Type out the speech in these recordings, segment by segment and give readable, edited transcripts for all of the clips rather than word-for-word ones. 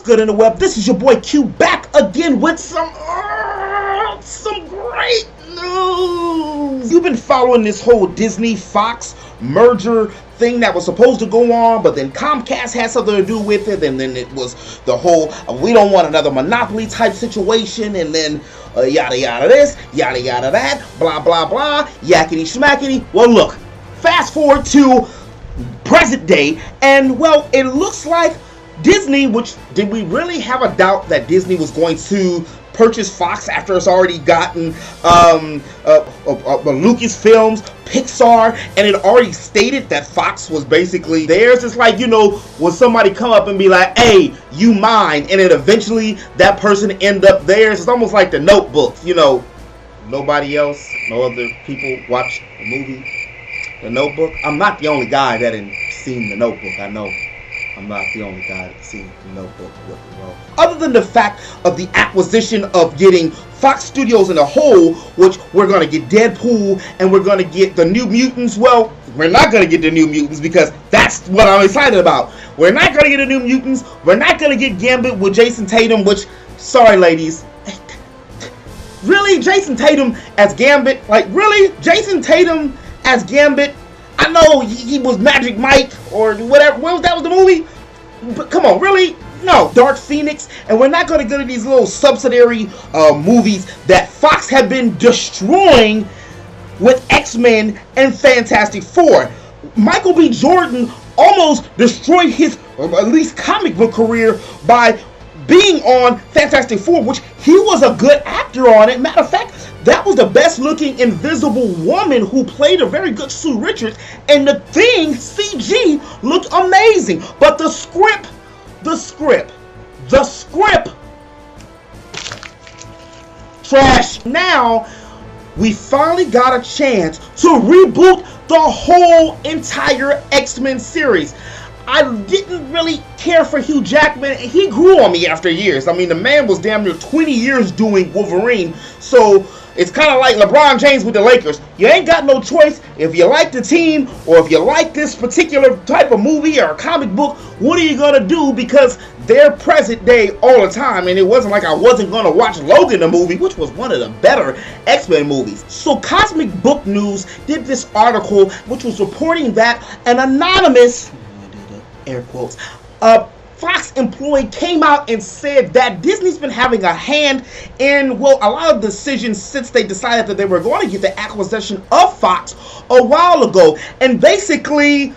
good in the web? This is your boy Q back again with some great news. You've been following this whole Disney-Fox merger thing that was supposed to go on, but then Comcast had something to do with it, and then it was the whole we don't want another monopoly type situation, and then yada yada this, yada yada that, blah blah blah, yakety schmackety. Well, look, fast forward to present day, and well, it looks like Disney, which did we really have a doubt that Disney was going to purchase Fox after it's already gotten Lucasfilms, Pixar, and it already stated that Fox was basically theirs? It's like, you know, when somebody come up and be like, hey, you mine, and then eventually that person end up theirs. It's almost like The Notebook, you know, nobody else, no other people watch the movie The Notebook. I'm not the only guy that ain't seen The Notebook, I know. I'm not the only guy that's seen The Notebook. Other than the fact of the acquisition of getting Fox Studios in a whole, which we're going to get Deadpool and we're going to get the New Mutants. Well, we're not going to get the New Mutants because that's what I'm excited about. We're not going to get the New Mutants. We're not going to get Gambit with Jason Tatum, which, sorry ladies. Really? Jason Tatum as Gambit? Like, really? Jason Tatum as Gambit? I know he was Magic Mike or whatever. What was that? Was the movie? But come on, really? No, Dark Phoenix. And we're not going to go to these little subsidiary movies that Fox have been destroying with X-Men and Fantastic Four. Michael B. Jordan almost destroyed his, or at least comic book career by being on Fantastic Four, which he was a good actor on it. Matter of fact, that was the best looking Invisible Woman who played a very good Sue Richards, and the Thing CG looked amazing. But the script, trash. Now we finally got a chance to reboot the whole entire X-Men series. I didn't really care for Hugh Jackman. He grew on me after years. I mean, the man was damn near 20 years doing Wolverine. So it's kind of like LeBron James with the Lakers. You ain't got no choice. If you like the team or if you like this particular type of movie or comic book, what are you going to do? Because they're present day all the time. And it wasn't like I wasn't going to watch Logan the movie, which was one of the better X-Men movies. So Cosmic Book News did this article which was reporting that an anonymous, air quotes, Fox employee came out and said that Disney's been having a hand in, well, a lot of decisions since they decided that they were going to get the acquisition of Fox a while ago. And basically,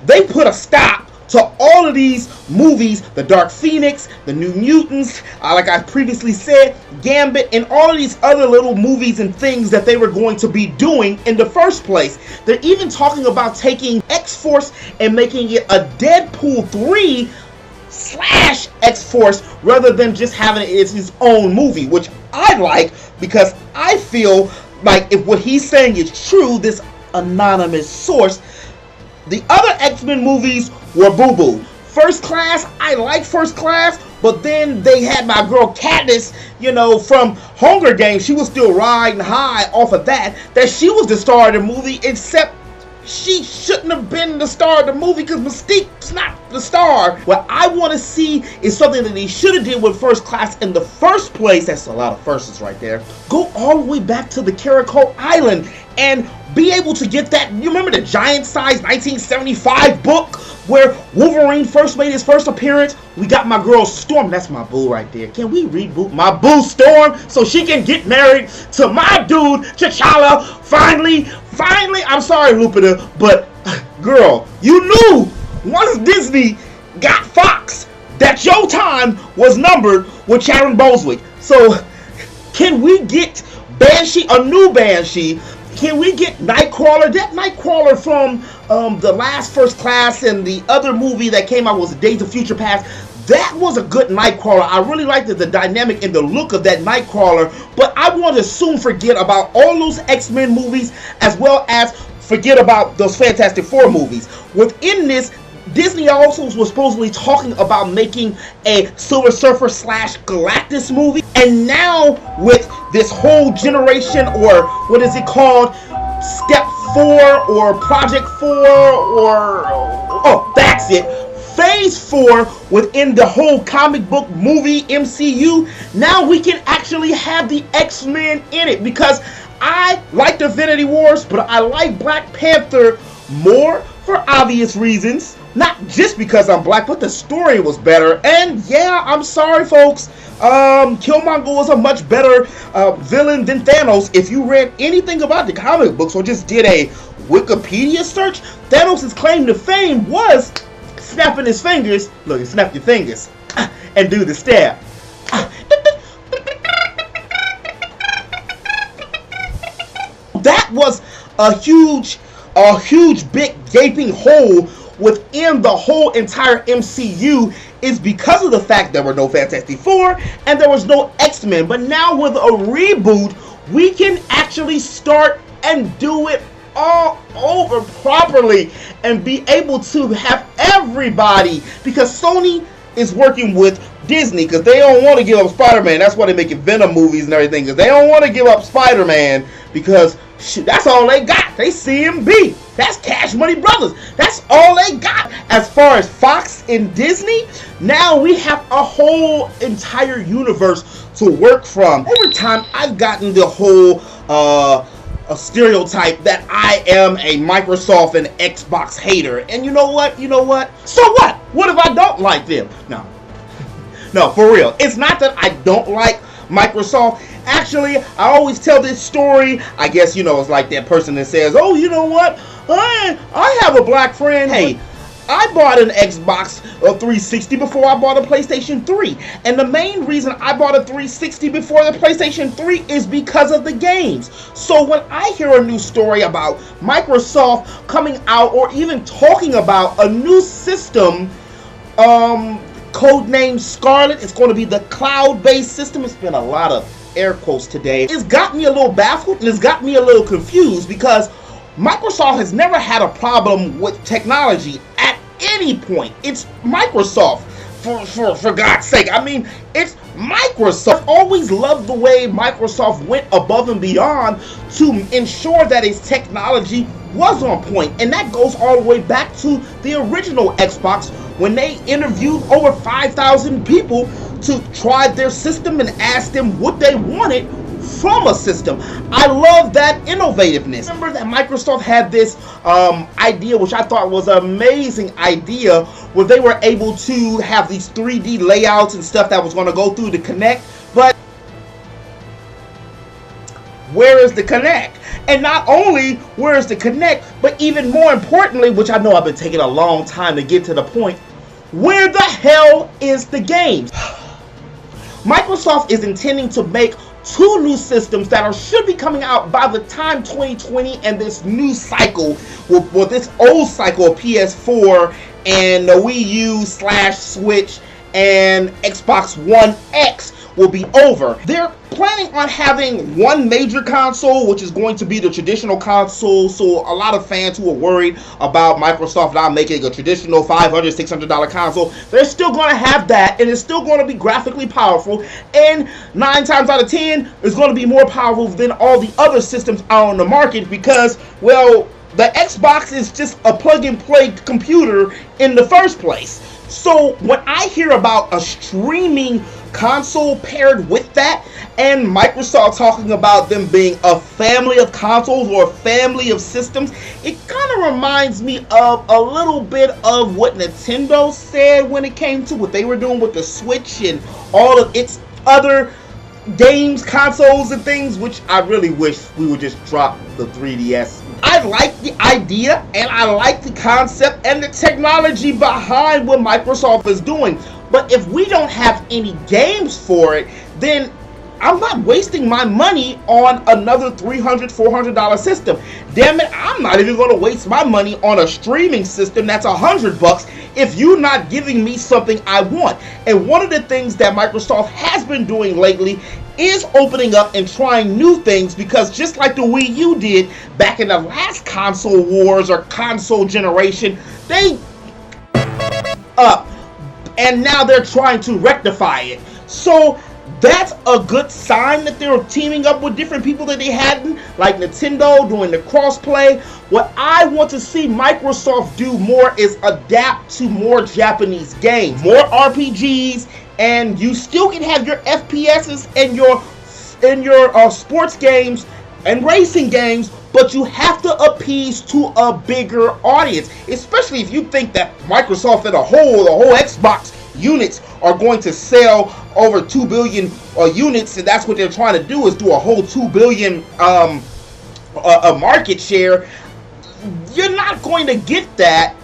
they put a stop to all of these movies, the Dark Phoenix, the New Mutants, like I previously said, Gambit, and all of these other little movies and things that they were going to be doing in the first place. They're even talking about taking X-Force and making it a Deadpool 3 / X-Force rather than just having it as his own movie, which I like because I feel like if what he's saying is true, this anonymous source, the other X-Men movies were boo-boo. First Class, I like First Class, but then they had my girl Katniss, you know, from Hunger Games. She was still riding high off of that she was the star of the movie, except she shouldn't have been the star of the movie because Mystique's not the star. What I want to see is something that he should have did with First Class in the first place. That's a lot of firsts right there. Go all the way back to the Caracal Island and be able to get that. You remember the giant size 1975 book where Wolverine first made his first appearance? We got my girl Storm. That's my boo right there. Can we reboot my boo Storm so she can get married to my dude T'Challa? Finally, I'm sorry, Lupita, but girl, you knew once Disney got Fox that your time was numbered with Sharon Boswick. So can we get Banshee, a new Banshee? Can we get Nightcrawler? That Nightcrawler from the last First Class and the other movie that came out was Days of Future Past. That was a good Nightcrawler. I really liked the dynamic and the look of that Nightcrawler. But I want to soon forget about all those X-Men movies as well as forget about those Fantastic Four movies. Within this, Disney also was supposedly talking about making a Silver Surfer / Galactus movie. And now with this whole generation, or what is it called? Step 4 or Project 4 or, oh, that's it. Phase 4 within the whole comic book movie MCU, now we can actually have the X-Men in it, because I like Infinity Wars, but I like Black Panther more for obvious reasons. Not just because I'm black, but the story was better. And yeah, I'm sorry folks, Killmonger was a much better villain than Thanos. If you read anything about the comic books or just did a Wikipedia search, Thanos' claim to fame was snapping his fingers. Look, you snap your fingers and do the stab. That was a huge big gaping hole within the whole entire MCU, is because of the fact there were no Fantastic Four and there was no X-Men. But now with a reboot, we can actually start and do it all over properly and be able to have everybody, because Sony is working with Disney because they don't want to give up Spider-Man. That's why they're making Venom movies and everything, because they don't want to give up Spider-Man, because shit, that's all they got. They CMB. That's Cash Money Brothers. That's all they got. As far as Fox and Disney, now we have a whole entire universe to work from. Over time, I've gotten the whole a stereotype that I am a Microsoft and Xbox hater. And you know what? So what? What if I don't like them? No, for real. It's not that I don't like Microsoft. Actually, I always tell this story. I guess, it's like that person that says, oh, you know what? I have a black friend. Hey, I bought an Xbox 360 before I bought a PlayStation 3. And the main reason I bought a 360 before the PlayStation 3 is because of the games. So when I hear a new story about Microsoft coming out or even talking about a new system, codenamed Scarlett, it's going to be the cloud-based system. It's been a lot of air quotes today. It's got me a little baffled and it's got me a little confused, because Microsoft has never had a problem with technology at any point. It's Microsoft, for God's sake. I mean, it's Microsoft. I've always loved the way Microsoft went above and beyond to ensure that its technology was on point. And that goes all the way back to the original Xbox, when they interviewed over 5,000 people to try their system and ask them what they wanted from a system. I love that innovativeness. Remember that Microsoft had this idea, which I thought was an amazing idea, where they were able to have these 3D layouts and stuff that was going to go through the Kinect. But where is the Kinect? And not only where is the Kinect, but even more importantly, which I know I've been taking a long time to get to the point, where the hell is the games? Microsoft is intending to make 2 new systems that should be coming out by the time 2020 and this new cycle, with this old cycle of PS4 and the Wii U / Switch and Xbox One X will be over. They're planning on having one major console, which is going to be the traditional console. So a lot of fans who are worried about Microsoft not making a traditional $500, $600 console, they're still going to have that, and it's still going to be graphically powerful, and 9 times out of 10 it's going to be more powerful than all the other systems out on the market, because, well, the Xbox is just a plug-and-play computer in the first place. So when I hear about a streaming console paired with that, and Microsoft talking about them being a family of consoles or a family of systems, it kind of reminds me of a little bit of what Nintendo said when it came to what they were doing with the Switch and all of its other games, consoles, and things, which I really wish we would just drop the 3DS. I like the idea, and I like the concept and the technology behind what Microsoft is doing. But if we don't have any games for it, then I'm not wasting my money on another $300, $400 system. Damn it, I'm not even going to waste my money on a streaming system that's $100 if you're not giving me something I want. And one of the things that Microsoft has been doing lately is opening up and trying new things, because just like the Wii U did back in the last console wars or console generation, they and now they're trying to rectify it. So That's a good sign that they're teaming up with different people that they hadn't, like Nintendo doing the crossplay. What I want to see Microsoft do more is adapt to more Japanese games, more RPGs, and you still can have your FPSs and your sports games and racing games, but you have to appease to a bigger audience, especially if you think that Microsoft as a whole, the whole Xbox units are going to sell over 2 billion units, and that's what they're trying to do, is do a whole 2 billion a market share. You're not going to get that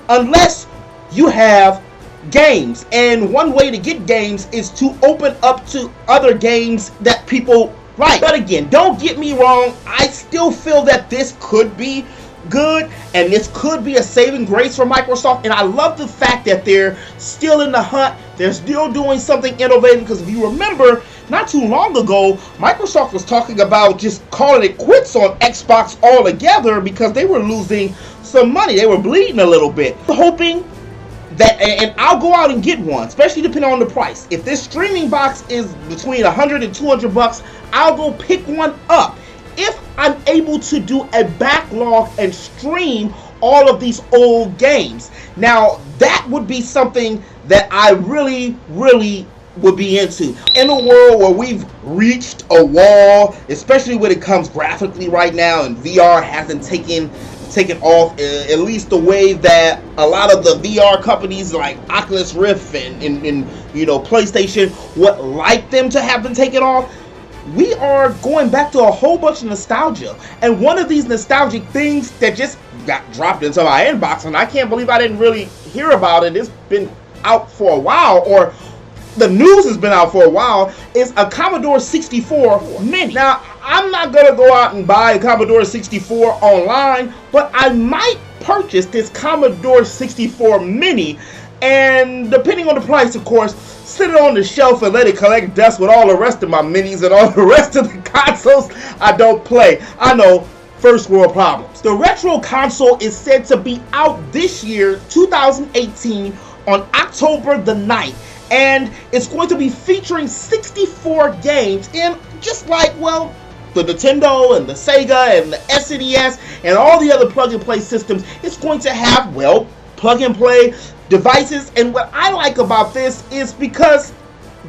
unless you have games, and one way to get games is to open up to other games that people like. But again, don't get me wrong, I still feel that this could be good, and this could be a saving grace for Microsoft, and I love the fact that they're still in the hunt, they're still doing something innovative, because if you remember, not too long ago, Microsoft was talking about just calling it quits on Xbox altogether because they were losing some money, they were bleeding a little bit. Hoping that, and I'll go out and get one, especially depending on the price. If this streaming box is between $100 and $200, I'll go pick one up if I'm able to do a backlog and stream all of these old games. Now, that would be something that I really would be into. In a world where we've reached a wall, especially when it comes graphically right now, and VR hasn't taken off, at least the way that a lot of the VR companies like Oculus Rift and PlayStation would like them to have been taken off. We are going back to a whole bunch of nostalgia, and one of these nostalgic things that just got dropped into my inbox, and I can't believe I didn't really hear about it, it's been out for a while, or the news has been out for a while, is a Commodore 64 Mini. Now, I'm not going to go out and buy a Commodore 64 online, but I might purchase this Commodore 64 Mini, and depending on the price, of course, sit it on the shelf and let it collect dust with all the rest of my minis and all the rest of the consoles I don't play. I know, first world problems. The retro console is said to be out this year, 2018, on October the 9th. And it's going to be featuring 64 games, and just like, well, the Nintendo and the Sega and the SNES and all the other plug-and-play systems, it's going to have, well, plug-and-play devices. And what I like about this is because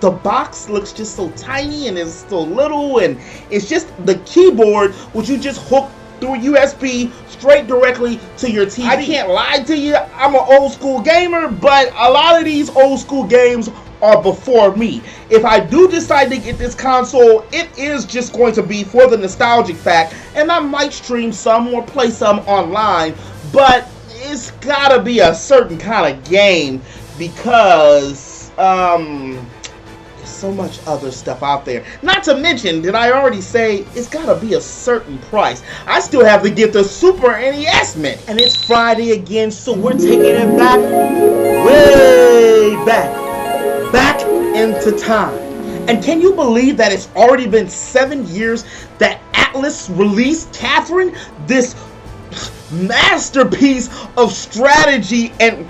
the box looks just so tiny and it's so little, and it's just the keyboard, which you just hook through USB straight directly to your TV. I can't lie to you, I'm an old school gamer, but a lot of these old school games are before me. If I do decide to get this console, it is just going to be for the nostalgic fact, and I might stream some or play some online, but it's gotta be a certain kind of game because there's so much other stuff out there. Not to mention, did I already say it's gotta be a certain price? I still have to get the Super NES Mini, and it's Friday again, so we're taking it back, way back into time. And can you believe that it's already been 7 years that Atlas released Catherine, this masterpiece of strategy and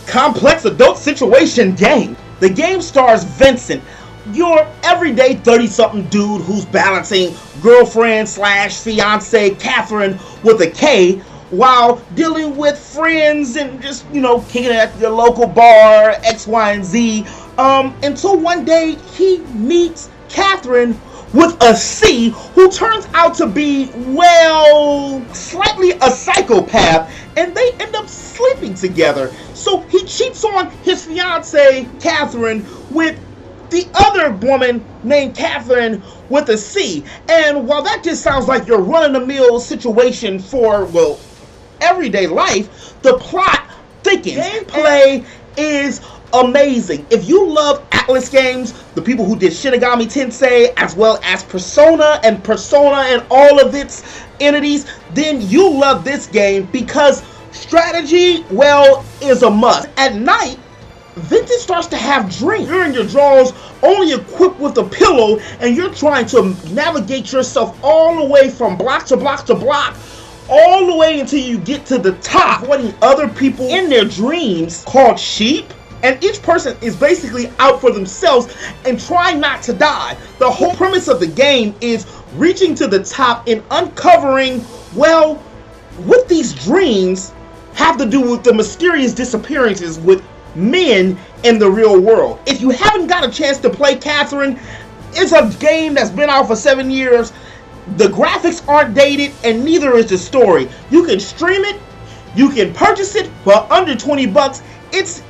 complex adult situation game? The game stars Vincent, your everyday 30-something dude who's balancing girlfriend slash fiance Catherine with a K while dealing with friends and just, kicking it at your local bar, X, Y, and Z, until one day he meets Catherine with a C, who turns out to be, well, slightly a psychopath, and they end up sleeping together. So he cheats on his fiancée, Catherine, with the other woman named Catherine with a C. And while that just sounds like your run-of-the-mill situation for, well, everyday life, the plot thickens. Gameplay is amazing. If you love Atlas games, the people who did Shinigami Tensei, as well as Persona and all of its entities, then you love this game because strategy, well, is a must. At night, Vincent starts to have dreams. You're in your drawers, only equipped with a pillow, and you're trying to navigate yourself all the way from block to block to block, all the way until you get to the top, avoiding other people in their dreams called sheep, and each person is basically out for themselves and trying not to die. The whole premise of the game is reaching to the top and uncovering, well, what these dreams have to do with the mysterious disappearances with men in the real world. If you haven't got a chance to play Catherine, it's a game that's been out for 7 years. The graphics aren't dated, and neither is the story. You can stream it, you can purchase it for under 20 bucks. It's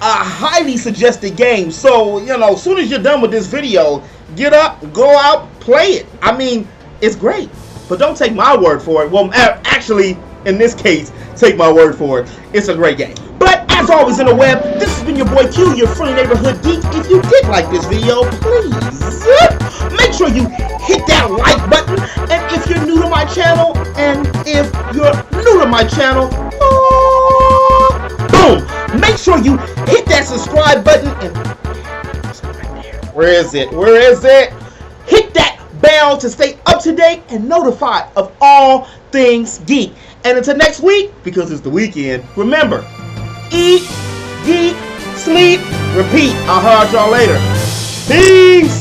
a highly suggested game. So, you know, as soon as you're done with this video, get up, go out, play it. I mean, it's great. But don't take my word for it. Well, actually, in this case, take my word for it. It's a great game. But as always in the web, this has been your boy Q, your friendly neighborhood geek. If you did like this video, please make sure you hit that like button. And if you're new to my channel, boom, make sure you hit that subscribe button and right there. Where is it? Hit that bell to stay up to date and notified of all things geek. And until next week, because it's the weekend, remember, eat, geek, sleep, repeat. I'll holler at y'all later. Peace.